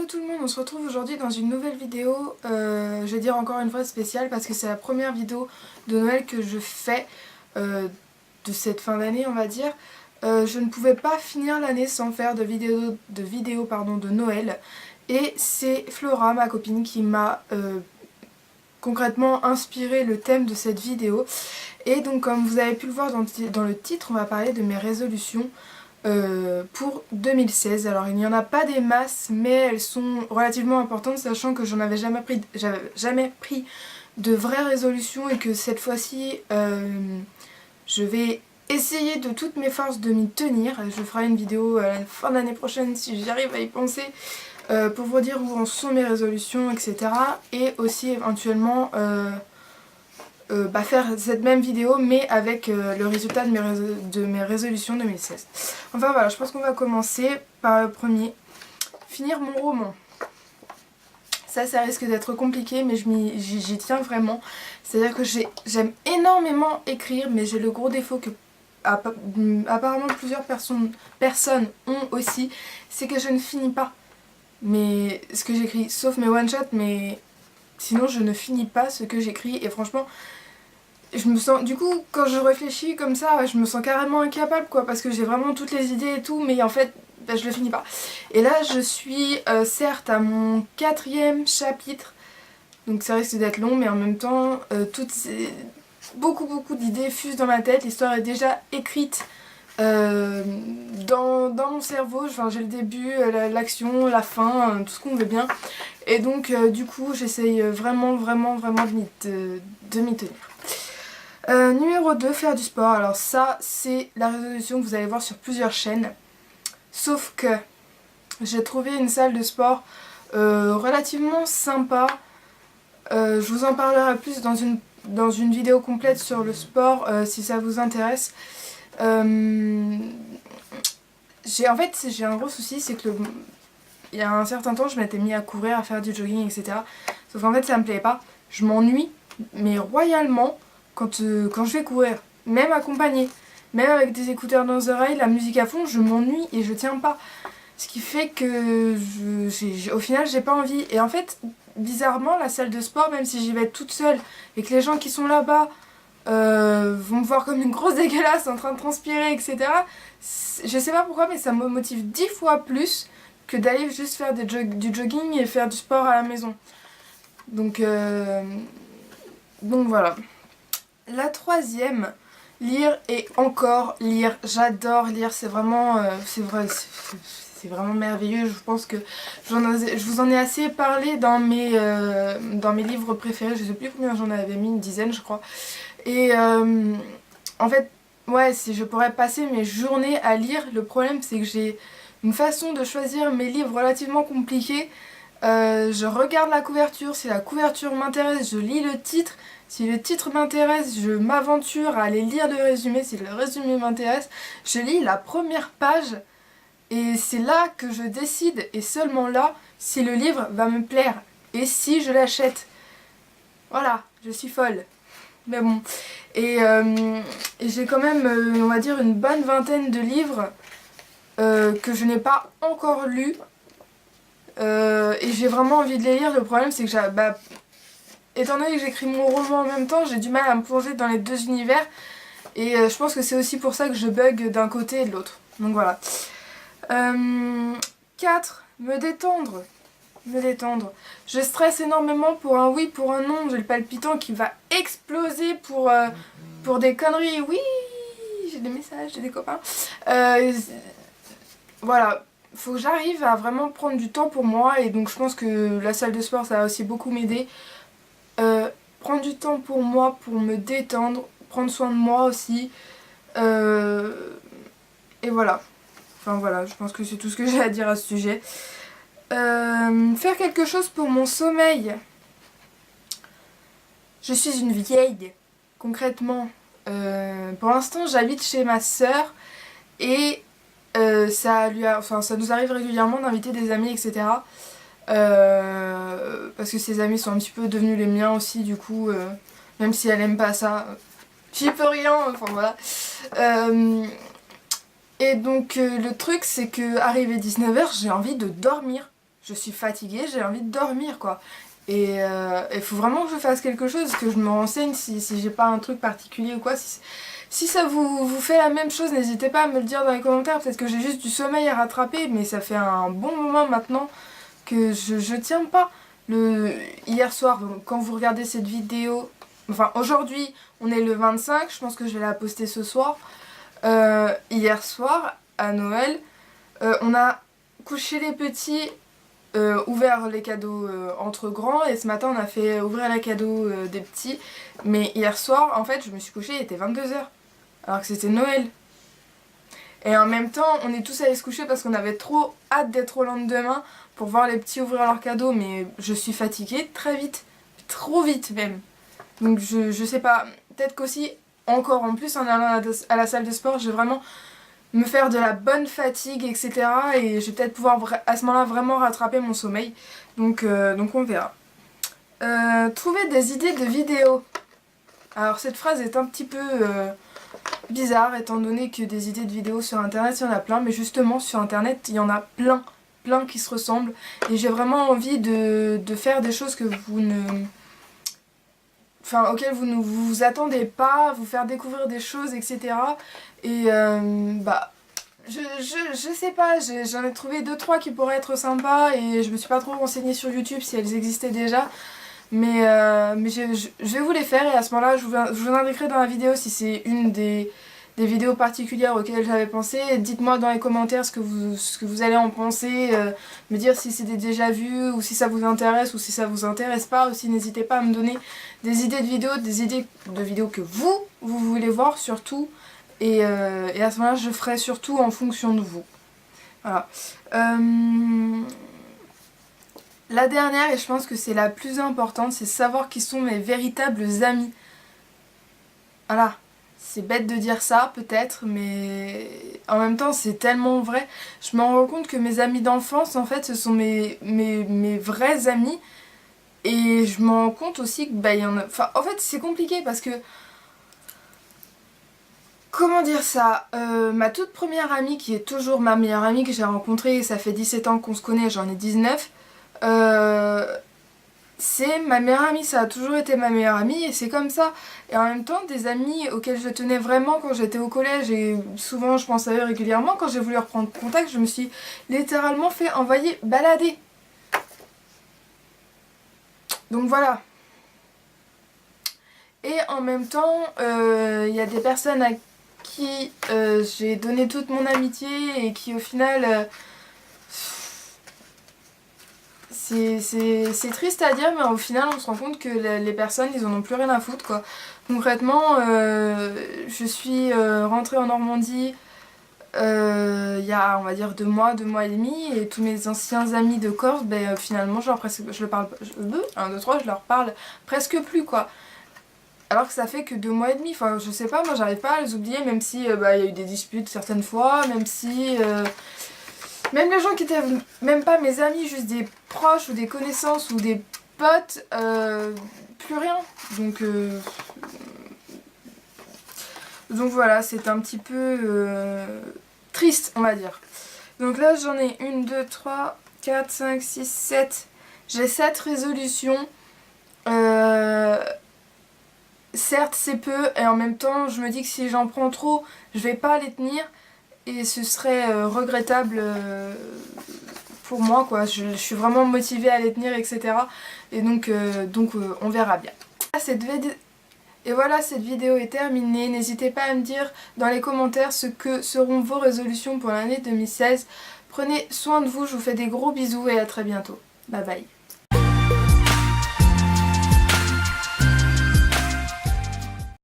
Hello tout le monde, on se retrouve aujourd'hui dans une nouvelle vidéo, je vais dire encore une fois spéciale parce que c'est la première vidéo de Noël que je fais de cette fin d'année on va dire. Je ne pouvais pas finir l'année sans faire de vidéo de Noël et c'est Flora, ma copine, qui m'a concrètement inspiré le thème de cette vidéo. Et donc comme vous avez pu le voir dans le titre, on va parler de mes résolutions pour 2016. Alors il n'y en a pas des masses, mais elles sont relativement importantes, sachant que j'avais jamais pris de vraies résolutions et que cette fois-ci je vais essayer de toutes mes forces de m'y tenir. Je ferai une vidéo à la fin de l'année prochaine si j'arrive à y penser pour vous dire où en sont mes résolutions, etc. Et aussi éventuellement faire cette même vidéo mais avec le résultat de mes résolutions 2016. Enfin voilà, je pense qu'on va commencer par le premier. Finir mon roman. Ça risque d'être compliqué mais j'y tiens vraiment. C'est-à-dire que j'aime énormément écrire mais j'ai le gros défaut que apparemment plusieurs personnes ont aussi, c'est que je ne finis pas ce que j'écris, sauf mes one-shots, mais sinon je ne finis pas ce que j'écris et franchement je me sens, du coup quand je réfléchis comme ça, je me sens carrément incapable quoi, parce que j'ai vraiment toutes les idées et tout mais en fait je le finis pas. Et là je suis certes à mon 4e chapitre, donc ça risque d'être long mais en même temps beaucoup d'idées fusent dans ma tête, l'histoire est déjà écrite dans mon cerveau, enfin, j'ai le début, l'action, la fin, tout ce qu'on veut bien. Et donc du coup j'essaye vraiment de m'y tenir. Numéro 2, faire du sport. Alors ça c'est la résolution que vous allez voir sur plusieurs chaînes. Sauf que j'ai trouvé une salle de sport relativement sympa. Je vous en parlerai plus dans une vidéo complète sur le sport si ça vous intéresse. En fait j'ai un gros souci, c'est que il y a un certain temps je m'étais mis à courir, à faire du jogging, etc. Sauf qu'en fait ça me plaît pas. Je m'ennuie mais royalement quand je vais courir, même accompagnée, même avec des écouteurs dans les oreilles, la musique à fond, je m'ennuie et je tiens pas. Ce qui fait que au final j'ai pas envie. Et en fait bizarrement la salle de sport, même si j'y vais toute seule et que les gens qui sont là-bas vont me voir comme une grosse dégueulasse en train de transpirer, etc. Je sais pas pourquoi mais ça me motive 10 fois plus que d'aller juste faire du jogging et faire du sport à la maison. Donc voilà. La 3e, lire et encore lire. J'adore lire, c'est vraiment merveilleux. Je pense que je vous en ai assez parlé dans mes livres préférés. Je sais plus combien j'en avais mis, une dizaine je crois. Et en fait, ouais, je pourrais passer mes journées à lire. Le problème c'est que j'ai une façon de choisir mes livres relativement compliquée. Je regarde la couverture, si la couverture m'intéresse, je lis le titre. Si le titre m'intéresse, je m'aventure à aller lire le résumé. Si le résumé m'intéresse, je lis la première page. Et c'est là que je décide, et seulement là, si le livre va me plaire. Et si je l'achète. Voilà, je suis folle. Mais bon. Et j'ai quand même, on va dire, une bonne vingtaine de livres que je n'ai pas encore lus. Et j'ai vraiment envie de les lire. Le problème c'est que étant donné que j'écris mon roman en même temps, j'ai du mal à me plonger dans les deux univers. Et je pense que c'est aussi pour ça que je bug d'un côté et de l'autre. Donc voilà. 4. Me détendre. Me détendre. Je stresse énormément pour un oui, pour un non. J'ai le palpitant qui va exploser pour des conneries. Oui, j'ai des messages, j'ai des copains. Voilà. Faut que j'arrive à vraiment prendre du temps pour moi. Et donc je pense que la salle de sport ça va aussi beaucoup m'aider. Prendre du temps pour moi, pour me détendre, prendre soin de moi aussi, et voilà. Enfin voilà, je pense que c'est tout ce que j'ai à dire à ce sujet. Faire quelque chose pour mon sommeil. Je suis une vieille, concrètement. Pour l'instant j'habite chez ma soeur et ça nous arrive régulièrement d'inviter des amis, etc. Parce que ses amis sont un petit peu devenus les miens aussi, du coup, même si elle aime pas ça, j'y peux rien, enfin voilà. Et donc le truc c'est que arrivé 19h j'ai envie de dormir. je suis fatiguée, j'ai envie de dormir quoi. Et il faut vraiment que je fasse quelque chose, que je me renseigne si j'ai pas un truc particulier ou quoi. Si ça vous fait la même chose, n'hésitez pas à me le dire dans les commentaires. Peut-être que j'ai juste du sommeil à rattraper, mais ça fait un bon moment maintenant que je tiens pas. Hier soir, donc, quand vous regardez cette vidéo, enfin aujourd'hui, on est le 25, je pense que je vais la poster ce soir. Hier soir, à Noël, on a couché les petits, ouvert les cadeaux entre grands, et ce matin on a fait ouvrir les cadeaux des petits. Mais hier soir, en fait, je me suis couchée, il était 22h, alors que c'était Noël. Et en même temps, on est tous allés se coucher parce qu'on avait trop hâte d'être au lendemain pour voir les petits ouvrir leurs cadeaux, mais je suis fatiguée très vite, trop vite même. Donc je sais pas, peut-être qu'aussi, encore en plus en allant à la salle de sport, je vais vraiment me faire de la bonne fatigue, etc. Et je vais peut-être pouvoir à ce moment-là vraiment rattraper mon sommeil. Donc on verra. Trouver des idées de vidéos. Alors cette phrase est un petit peu bizarre étant donné que des idées de vidéos sur internet il y en a plein, mais justement sur internet il y en a plein qui se ressemblent, et j'ai vraiment envie de faire des choses que vous ne... Enfin, auxquelles vous ne vous attendez pas, vous faire découvrir des choses, etc. Et bah... Je sais pas, j'en ai trouvé 2-3 qui pourraient être sympas, et je me suis pas trop renseignée sur YouTube si elles existaient déjà. Mais je vais vous les faire, et à ce moment-là, je vous indiquerai dans la vidéo si c'est une des vidéos particulières auxquelles j'avais pensé. Dites-moi dans les commentaires ce que vous allez en penser, me dire si c'est des déjà vus, ou si ça vous intéresse, ou si ça vous intéresse pas. Aussi, n'hésitez pas à me donner des idées de vidéos que vous voulez voir surtout. Et à ce moment-là, je ferai surtout en fonction de vous. Voilà. La dernière, et je pense que c'est la plus importante, c'est savoir qui sont mes véritables amis. Voilà, c'est bête de dire ça peut-être, mais en même temps c'est tellement vrai. Je me rends compte que mes amis d'enfance, en fait, ce sont mes vrais amis. Et je me rends compte aussi que bah, y en a... Enfin, en fait c'est compliqué parce que... Comment dire ça, ma toute première amie, qui est toujours ma meilleure amie, que j'ai rencontrée, ça fait 17 ans qu'on se connaît, j'en ai 19. C'est ma meilleure amie, ça a toujours été ma meilleure amie, et c'est comme ça. Et en même temps, des amis auxquels je tenais vraiment quand j'étais au collège, et souvent je pense à eux régulièrement, quand j'ai voulu reprendre contact, je me suis littéralement fait envoyer balader. Donc voilà. Et en même temps, il y a des personnes à qui j'ai donné toute mon amitié, et qui au final... C'est triste à dire, mais au final on se rend compte que les personnes ils en ont plus rien à foutre quoi. Concrètement, je suis rentrée en Normandie il y a on va dire 2 mois et demi, et tous mes anciens amis de Corse, ben, finalement je leur parle, 1, 2, 3, je leur parle presque plus quoi. Alors que ça fait que 2 mois et demi, enfin je sais pas, moi j'arrive pas à les oublier, même si bah, y a eu des disputes certaines fois, même si... Même les gens qui étaient même pas mes amis, juste des proches ou des connaissances ou des potes, plus rien. Donc voilà, c'est un petit peu triste, on va dire. Donc là, j'en ai 1, 2, 3, 4, 5, 6, 7. J'ai 7 résolutions. Certes, c'est peu, et en même temps, je me dis que si j'en prends trop, je vais pas les tenir. Et ce serait regrettable pour moi quoi, je suis vraiment motivée à les tenir, etc. Et donc on verra bien. Et voilà, cette vidéo est terminée. N'hésitez pas à me dire dans les commentaires ce que seront vos résolutions pour l'année 2016. Prenez soin de vous, je vous fais des gros bisous et à très bientôt. Bye bye.